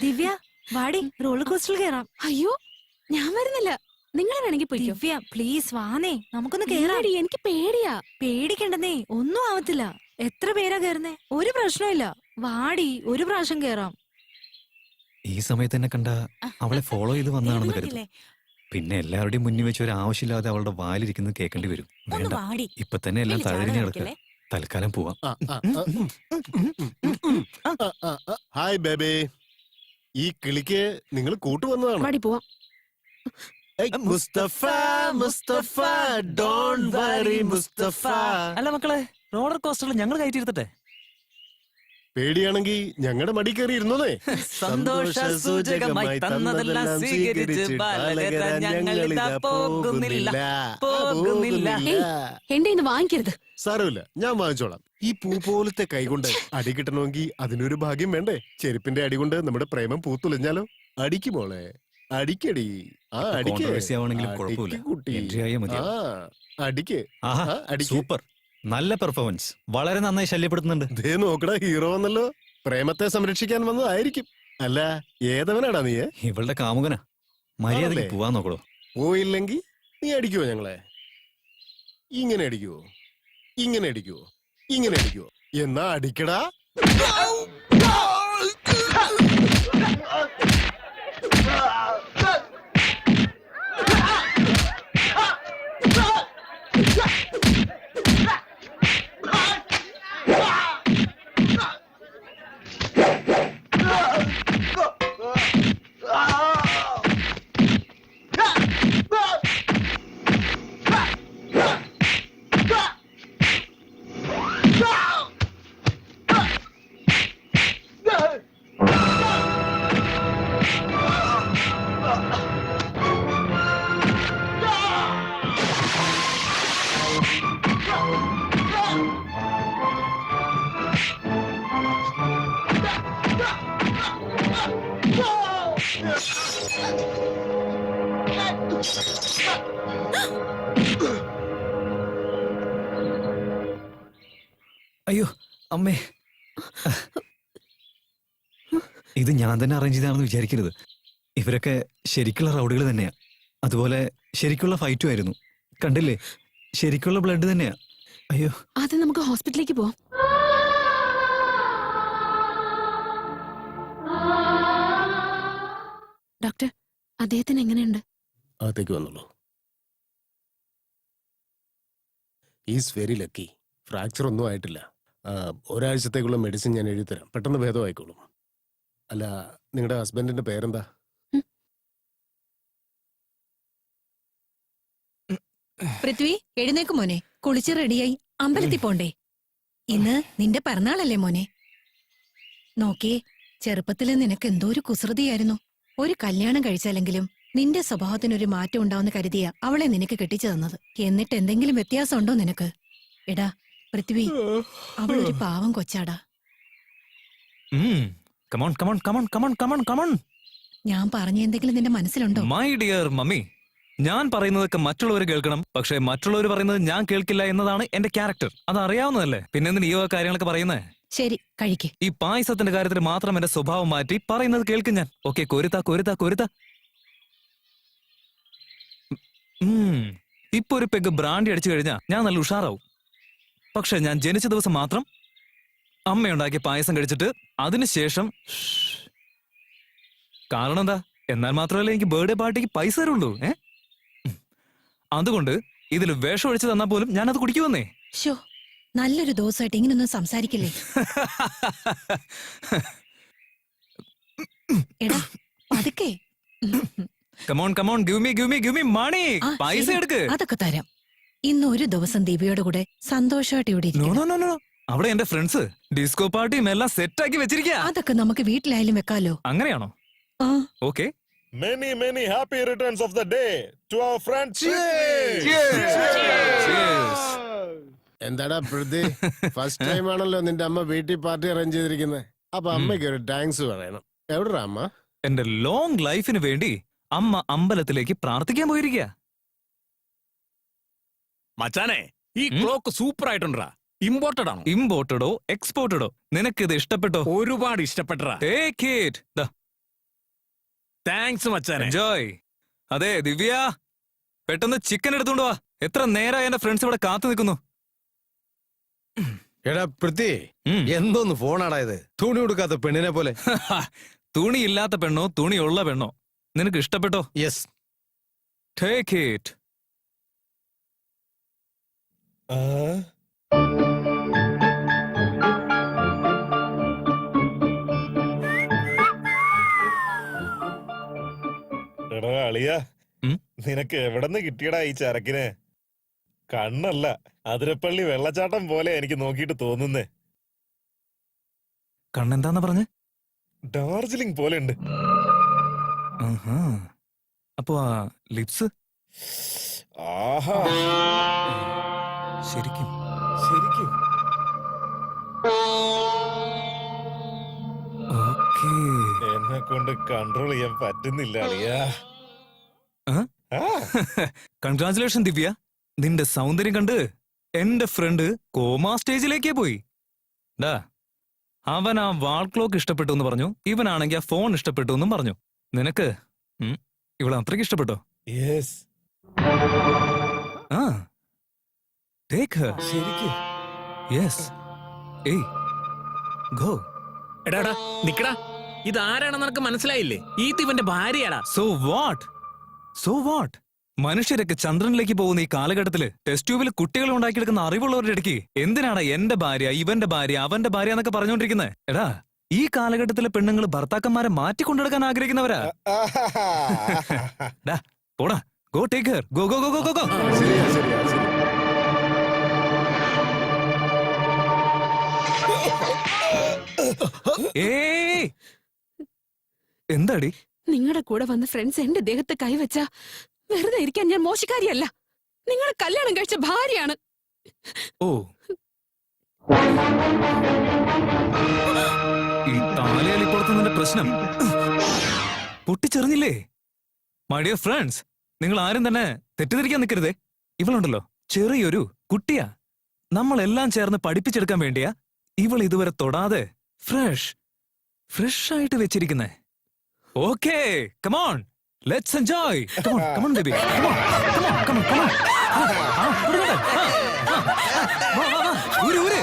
ദിവ്യ വാടി, റോളർ കോസ്റ്ററിൽ കയറാം. അയ്യോ, ഞാൻ വരുന്നില്ല. നിങ്ങൾ വേണമെങ്കിൽ പോയി. ദിവ്യ പ്ലീസ് വാന്നേ, നമുക്കൊന്ന് കേറാം. എനിക്ക് പേടിയാ. പേടിക്കണ്ടെന്നേ, ഒന്നും ആവത്തില്ല. എത്ര പേരാ കയറുന്നേ? ഒരു പ്രശ്നമില്ല. വാടി, ഒരു പ്രാവശ്യം കേറാം. ഈ സമയത്ത് തന്നെ കണ്ട അവളെ ഫോളോ ചെയ്ത് വന്നാണെന്ന് കരുതും. പിന്നെ എല്ലാവരുടെയും മുന്നിൽ വെച്ച് ഒരു ആവശ്യമില്ലാതെ അവളുടെ വാലിരിക്കുന്നത് കേൾക്കേണ്ടി വരും. വേണ്ട, ഇപ്പൊ തന്നെ എല്ലാം തഴഞ്ഞു കിടക്കുക. തൽക്കാലം പോവാം. ഹായ് ബേബി, ഈ കിളിക്ക് നിങ്ങൾ കൂട്ടുവന്നതാണ്. പോവാം. Mustafa Mustafa don't worry Mustafa. അല്ല മക്കളെ, റോളർ കോസ്റ്ററിൽ ഞങ്ങൾ കയറ്റിയിരുത്തട്ടെ? പേടിയാണെങ്കിൽ ഞങ്ങളുടെ മടി കയറി ഇരുന്നേ. സന്തോഷ സൂചകമായി തന്നതെല്ലാം സ്വീകരിച്ച് ഞങ്ങളിതാ പോകുന്നില്ല. എന്റെ ഇന്ന് വാങ്ങിക്കരുത്. സാരമില്ല, ഞാൻ വാങ്ങിച്ചോളാം. ഈ പൂ പോലത്തെ കൈകൊണ്ട് അടി കിട്ടണമെങ്കിൽ അതിനൊരു ഭാഗ്യം വേണ്ടേ? ചെരുപ്പിന്റെ അടി കൊണ്ട് നമ്മുടെ പ്രേമം പൂത്തുലഞ്ഞാലോ? അടിക്ക് മോളെ, അടിക്കടി. ആ അടിക്ക് സൂപ്പർ, നല്ല പെർഫോമൻസ്. വളരെ നന്നായി ശല്യപ്പെടുത്തുന്നുണ്ട്. ദേ നോക്കടാ, ഹീറോ വന്നല്ലോ. പ്രേമത്തെ സംരക്ഷിക്കാൻ വന്നതായിരിക്കും. അല്ല, ഏതവനാടാ നീ? ഇവളുടെ കാമുകനാ. മര്യാദയ്ക്ക് പോവാൻ നോക്കണോ? പോയില്ലെങ്കിൽ നീ അടിക്കുവോ ഞങ്ങളെ? ഇങ്ങനെ അടിക്കുവോ? ഇങ്ങനെ അടിക്കുവോ? ഇങ്ങനെ അടിക്കുവോ? എന്നാ അടിക്കടാ. അയ്യോ അമ്മേ, ഇത് ഞാൻ തന്നെ അറേഞ്ച് ചെയ്താണെന്ന് വിചാരിക്കരുത്. ഇവരൊക്കെ ശരിക്കുള്ള റൗഡികൾ തന്നെയാ. അതുപോലെ ശരിക്കുള്ള ഫൈറ്റും ആയിരുന്നു. കണ്ടില്ലേ, ശരിക്കുള്ള ബ്ലഡ് തന്നെയാ. അയ്യോ, അത് നമുക്ക് ഹോസ്പിറ്റലിലേക്ക് പോവാം. ഡോക്ടർ, അദ്ദേഹത്തിന് എങ്ങനെയുണ്ട്? അകത്തേക്ക് വന്നുള്ളൂ. Is very lucky. ഫ്രാക്ചർ ഒന്നും ആയിട്ടില്ല. ഒരാഴ്ചത്തേക്കുള്ള മെഡിസിൻ ഞാൻ എഴുതിത്തരാം. പെട്ടെന്ന് ഭേദമായിക്കോളും. അല്ല, നിങ്ങളുടെ ഹസ്ബൻഡിന്റെ പേരെന്താ? പൃഥ്വി, എഴുന്നേക്ക് മോനെ. കുളിച്ച് റെഡിയായി അമ്പലത്തിൽ പോണ്ടേ? ഇന്ന് നിന്റെ പിറന്നാളല്ലേ മോനെ? നോക്കിയേ, ചെറുപ്പത്തില് നിനക്ക് എന്തോ ഒരു കുസൃതിയായിരുന്നു. ഒരു കല്യാണം കഴിച്ചാലെങ്കിലും നിന്റെ സ്വഭാവത്തിനൊരു മാറ്റം ഉണ്ടാവുന്ന കരുതിയ അവളെ നിനക്ക് കെട്ടിച്ചു തന്നത്. എന്നിട്ട് എന്തെങ്കിലും വ്യത്യാസം ഉണ്ടോ നിനക്ക്? എടാ പൃഥ്വി, അവളൊരു പാവം കൊച്ചാടാ. ഞാൻ പറഞ്ഞ എന്തെങ്കിലും നിന്റെ മനസ്സിലുണ്ടോ? മൈ ഡിയർ മമ്മി, ഞാൻ പറയുന്നതൊക്കെ മറ്റുള്ളവർ കേൾക്കണം, പക്ഷെ മറ്റുള്ളവർ പറയുന്നത് ഞാൻ കേൾക്കില്ല എന്നതാണ് എന്റെ ക്യാരക്ടർ. അത് അറിയാവുന്നതല്ലേ, പിന്നെ നീ ഈ കാര്യങ്ങളൊക്കെ പറയുന്നേ. ശരി, കഴിക്ക്. ഈ പായസത്തിന്റെ കാര്യത്തിൽ മാത്രം എന്റെ സ്വഭാവം മാറ്റി പറയുന്നത് കേൾക്കും ഞാൻ. ഓക്കെ, കൊരുത്ത കൊരുത്ത കൊരുത്ത. ഇപ്പൊ ഒരു പെഗ് ബ്രാൻഡി അടിച്ചു കഴിഞ്ഞാൽ ഞാൻ നല്ല ഉഷാറാവും. പക്ഷെ ഞാൻ ജനിച്ച ദിവസം മാത്രം അമ്മയുണ്ടാക്കിയ പായസം കഴിച്ചിട്ട് അതിനുശേഷം കാരണം എന്താ? എന്നാൽ മാത്രമല്ല എനിക്ക് ബർത്ത്ഡേ പാർട്ടിക്ക് പൈസ തരുള്ളൂ. അതുകൊണ്ട് ഇതിൽ വേഷം ഒഴിച്ചു തന്നാൽ പോലും ഞാനത് കുടിക്കുവന്നേ. ഷോ, നല്ലൊരു ദിവസമായിട്ട് ഇങ്ങനൊന്നും സംസാരിക്കില്ലേ? എടാ പതുക്കെ. Come on come on, give me give me give me money. പൈസ എടുക്ക്. അതൊക്കെ തരാം. ഇന്ന് ഒരു ദിവസം ദിവ്യയുടെ കൂടെ സന്തോഷമായിട്ട് ഇവിടെ ഇരിക്കണം. അവിടെ എന്റെ ഫ്രണ്ട്സ് ഡിസ്കോ പാർട്ടിയും എല്ലാം സെറ്റ് ആക്കി വെച്ചിരിക്കുക. അതൊക്കെ നമുക്ക് വീട്ടിലായാലും വെക്കാലോ. അങ്ങനെയാണോ? Okay. Many many happy returns of the day to our friends. എന്താടാ പൃഥ്വി, ഫസ്റ്റ് ടൈം ആണല്ലോ നിന്റെ അമ്മ വീട്ടിൽ പാർട്ടി അറേഞ്ച് ചെയ്തിരിക്കുന്നത്. അപ്പൊ അമ്മയ്ക്ക് ഒരു താങ്ക്സ് പറയണം. എവിടെടാ അമ്മ? എന്റെ ലോങ് ലൈഫിന് വേണ്ടി അമ്മ അമ്പലത്തിലേക്ക് പ്രാർത്ഥിക്കാൻ പോയിരിക്കുക. മച്ചാനെ, ഈ ക്ലോക്ക് സൂപ്പർ ആയിട്ടുണ്ടാ. ഇമ്പോർട്ടഡ് ആണോ? ഇമ്പോർട്ടഡോ എക്സ്പോർട്ടഡോ നിനക്കിത് ഇഷ്ടപ്പെട്ടോ? ഒരുപാട് ഇഷ്ടപ്പെട്ടടാ. Take it. താങ്ക്സ് മച്ചാനെ. എൻജോയ്. അതെ ദിവ്യ, പെട്ടെന്ന് ചിക്കൻ എടുത്തോണ്ട് വാ. എത്ര നേരമായി എന്റെ ഫ്രണ്ട്സ് ഇവിടെ കാത്തു നിൽക്കുന്നു. എടാ പൃഥ്വി, എന്തോന്ന് ഫോണാടാ ഇത്? തുണി കൊടുക്കാത്ത പെണ്ണിനെ പോലെ. തുണിയില്ലാത്ത പെണ്ണോ തുണിയുള്ള പെണ്ണോ നിനക്ക് ഇഷ്ടപ്പെട്ടോ? യെസ്. Take it. എടാ അളിയ, നിനക്ക് എവിടെന്ന് കിട്ടിയടാ ഈ ചരക്കിന്? കണ്ണല്ല, അതിരപ്പള്ളി വെള്ളച്ചാട്ടം പോലെ എനിക്ക് നോക്കിയിട്ട് തോന്നുന്നേ. കണ്ണെന്താന്ന് പറഞ്ഞ്? ഡാർജിലിംഗ് പോലെ ഉണ്ട്. അപ്പൊ ആ ലിപ്സ്? ആഹാ, ശരിക്കും ശരിക്കും. ഓക്കേ. എന്നെ കൊണ്ട് കൺട്രോൾ ചെയ്യാൻ പറ്റുന്നില്ല അളിയ. കൺഗ്രാചുലേഷൻ ദിവ്യ, നിന്റെ സൗന്ദര്യം കണ്ട് എന്റെ ഫ്രണ്ട് കോമാ സ്റ്റേജിലേക്കേ പോയി. ഡാ, അവൻ ആ വാൾ ക്ലോക്ക് ഇഷ്ടപ്പെട്ടു എന്ന് പറഞ്ഞു, ഇവനാണെങ്കിൽ ആ ഫോൺ ഇഷ്ടപ്പെട്ടു എന്നും പറഞ്ഞു. നിനക്ക് ഇവളെ അത്രയ്ക്ക് ഇഷ്ടപ്പെട്ടോ? യെസ്. ആ, ടേക്ക് ഹർ. ശരിക്കും? യെസ്. ഏയ്, ഗോ. എടാ നിക്കടാ, ഇതാരാണെന്ന് നിനക്ക് മനസ്സിലായില്ലേ? ഇവന്റെ ഭാര്യയാടാ. So what? So what? മനുഷ്യരൊക്കെ ചന്ദ്രനിലേക്ക് പോകുന്ന ഈ കാലഘട്ടത്തില് ടെസ്റ്റ് ട്യൂബിൽ കുട്ടികൾ ഉണ്ടാക്കിയെടുക്കുന്ന അറിവുള്ളവരുടെ ഇടയ്ക്ക് എന്തിനാണ് എന്റെ ഭാര്യ, ഇവന്റെ ഭാര്യ, അവന്റെ ഭാര്യ എന്നൊക്കെ പറഞ്ഞുകൊണ്ടിരിക്കുന്നത്? എടാ, ഈ കാലഘട്ടത്തിലെ പെണ്ണുങ്ങൾ ഭർത്താക്കന്മാരെ മാറ്റിക്കൊണ്ടെടുക്കാൻ ആഗ്രഹിക്കുന്നവരാ. ഡാ, പോടാ. Go take Har. Go go go go go. ശരിയാ ശരിയാ ശരി. ഏയ്, എന്താടി? നിങ്ങളുടെ കൂടെ വന്ന ഫ്രണ്ട്സ് എന്റെ ദേഹത്ത് കൈവച്ച വെറുതെ ഇരിക്കാൻ ഞാൻ മോശക്കാരിയല്ല. നിങ്ങളെ കല്യാണം കഴിച്ച ഭാര്യയാണ്. ഓ, ഈ താലയാലിപ്പുറത്തുനിന്റെ പ്രശ്നം പൊട്ടിച്ചെറിഞ്ഞില്ലേ? മൈ ഡിയർ ഫ്രണ്ട്സ്, നിങ്ങൾ ആരും തന്നെ തെറ്റിദ്ധരിക്കാൻ നിൽക്കരുതേ. ഇവളുണ്ടല്ലോ, ചെറിയൊരു കുട്ടിയാ. നമ്മളെല്ലാം ചേർന്ന് പഠിപ്പിച്ചെടുക്കാൻ വേണ്ടിയാ ഇവൾ ഇതുവരെ തൊടാതെ ഫ്രഷ് ആയിട്ട് വെച്ചിരിക്കുന്നേ. Okay, come on, let's enjoy. Come on baby, come on. ഊര്.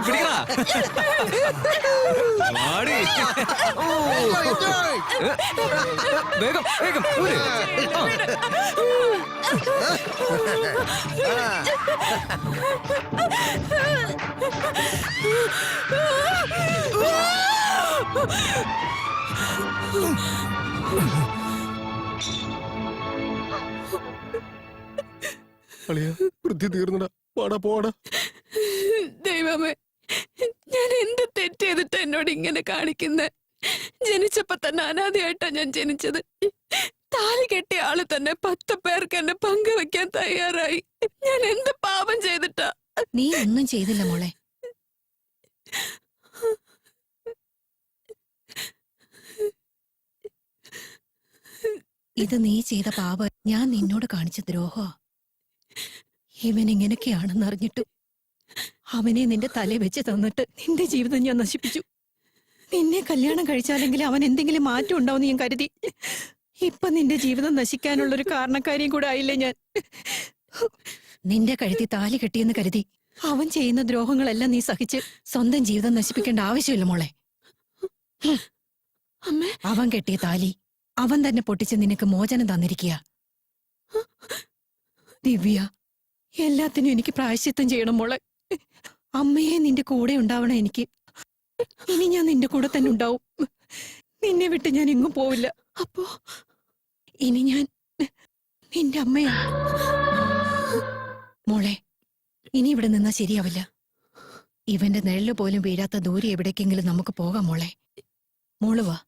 പിടിക്കടാ. വേഗം വേഗം ഊര്. അളിയ, വൃത്തി തീർന്നടാ. പോടാ പോടാ. ദൈവമേ, ഞാൻ എന്ത് തെറ്റ് ചെയ്തിട്ട് എന്നോട് ഇങ്ങനെ കാണിക്കുന്നെ? ജനിച്ചപ്പോ തന്നെ അനാഥയായിട്ടാ ഞാൻ ജനിച്ചത്. താലി കെട്ടിയ ആള് തന്നെ 10 പേർക്ക് എന്നെ പങ്കുവെക്കാൻ തയ്യാറായി. ഞാൻ എന്ത് പാപം ചെയ്തിട്ടാ? നീ ഒന്നും ചെയ്തില്ല മോളെ. ഇത് നീ ചെയ്ത പാപം ഞാൻ നിന്നോട് കാണിച്ച ദ്രോഹമാ. ഇവൻ ഇങ്ങനെയൊക്കെയാണെന്നറിഞ്ഞിട്ടു അവനെ നിന്റെ തലയിൽ വെച്ച് തന്നിട്ട് നിന്റെ ജീവിതം ഞാൻ നശിപ്പിച്ചു. നിന്നെ കല്യാണം കഴിച്ചാലെങ്കിൽ അവൻ എന്തെങ്കിലും മാറ്റം ഉണ്ടാവുമെന്ന് ഞാൻ കരുതി. ഇപ്പൊ നിന്റെ ജീവിതം നശിക്കാനുള്ളൊരു കാരണക്കാരിയും കൂടെ ആയില്ലേ ഞാൻ. നിന്റെ കഴുത്തി താലി കെട്ടിയെന്ന് കരുതി അവൻ ചെയ്യുന്ന ദ്രോഹങ്ങളെല്ലാം നീ സഹിച്ച് സ്വന്തം ജീവിതം നശിപ്പിക്കേണ്ട ആവശ്യമില്ല മോളെ. അവൻ കെട്ടിയ താലി അവൻ തന്നെ പൊട്ടിച്ച് നിനക്ക് മോചനം തന്നിരിക്കുക. ദിവ്യ, എല്ലാത്തിനും എനിക്ക് പ്രായശ്ചിത്തം ചെയ്യണം മോളെ. അമ്മയെ നിന്റെ കൂടെ ഉണ്ടാവണം എനിക്ക്. ഇനി ഞാൻ നിന്റെ കൂടെ തന്നെ ഉണ്ടാവും. നിന്നെ വിട്ട് ഞാൻ എങ്ങും പോവില്ല. അപ്പോ ഇനി ഞാൻ നിന്റെ അമ്മയാ. മോളെ, ഇനി ഇവിടെ നിന്നാ ശരിയാവില്ല. ഇവന്റെ നിഴല് പോലും വീഴാത്ത ദൂരെ എവിടേക്കെങ്കിലും നമുക്ക് പോകാം മോളെ. മോള് വാ.